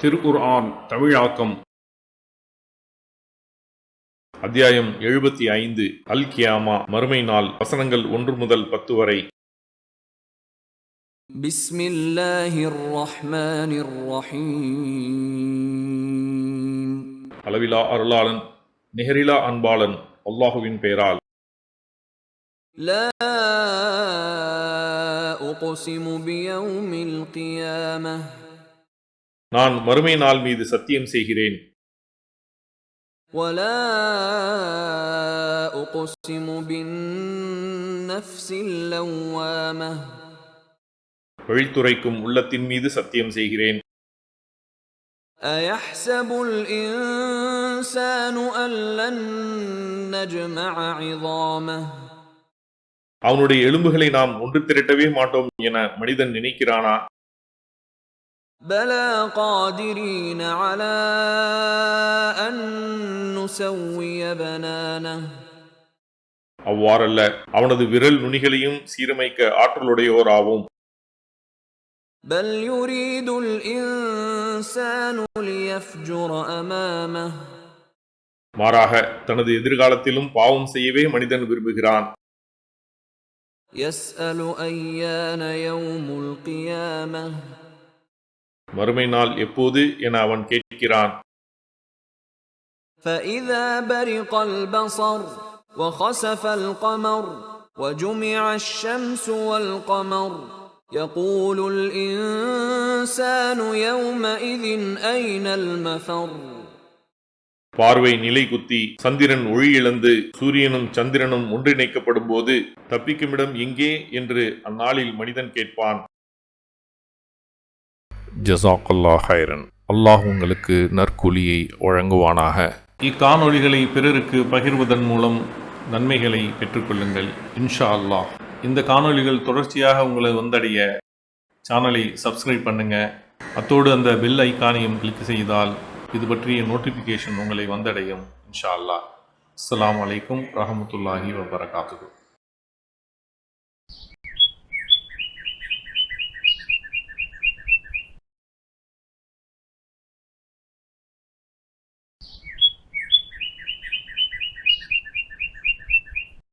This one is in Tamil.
திருக்குர்ஆன் தமிழாக்கம் அத்தியாயம் 75 அல் கியாமா மறுமை நாள் வசனங்கள் 1 முதல் 10 வரை. பிஸ்மில்லாஹிர் ரஹ்மானிர் ரஹீம். அளவிலா அருளாளன் நிகரிலா அன்பாளன் அல்லாஹுவின் பெயரால். லா உக்ஸிமு பியௌமில் கியாமஹ். நான் மறுமை நாள் மீது சத்தியம் செய்கிறேன். வலா உக்ஸிமு பின்னஃப்ஸில் லவ்வாமஹ். பழித்துரைக்கும் உள்ளத்தின் மீது சத்தியம் செய்கிறேன். அயஹ்ஸபுல் இன்சானு அல்லன் நஜ்மஅ இஸாமஹ். அவனுடைய எலும்புகளை நாம் ஒன்று திரட்டவே மாட்டோம் என மனிதன் நினைக்கிறானா? பலா காதிரீன அலா அன் நுஸவ்விய பனானஹ். அவ்வாறல்ல, அவனது விரல் நுனிகளையும் சீரமைக்க ஆற்றலுடையோராவோம். பல் யுரீதுல் இன்சானு லியஃப்ஜுர அமாமஹ். மாறாக தனது எதிர்காலத்திலும் பாவம் செய்யவே மனிதன் விரும்புகிறான். யஸ்அலு அய்யான யௌமுல் கியாமஹ். மறுமை நாள் எப்போது என அவன் கேட்கிறான். فإذا برق البصر وخسف القمر وجمع الشمس والقمر يقول الإنسان يومئذ أين المفر. பார்வை நிலை குத்தி சந்திரன் ஒளி இழந்து சூரியனும் சந்திரனும் ஒன்றிணைக்கப்படும் போது தப்பிக்குமிடம் எங்கே என்று அந்நாளில் மனிதன் கேட்பான். ஜஸாக்கல்லாஹ் ஹைரன். அல்லாஹ் உங்களுக்கு நற்கூலியை வழங்குவானாக. இக்காணொளிகளை பிறருக்கு பகிர்வதன் மூலம் நன்மைகளை பெற்றுக்கொள்ளுங்கள் இன்ஷா அல்லாஹ். இந்த காணொளிகள் தொடர்ச்சியாக உங்களை வந்தடைய சேனலை சப்ஸ்கிரைப் பண்ணுங்க. அத்தோடு அந்த பெல் ஐக்கானையும் கிளிக் செய்தால் இது பற்றிய நோட்டிஃபிகேஷன் உங்களை வந்தடையும் இன்ஷா அல்லாஹ். அஸ்ஸலாமு அலைக்கும் ரஹ்மத்துல்லாஹி வபரகாத்துஹு.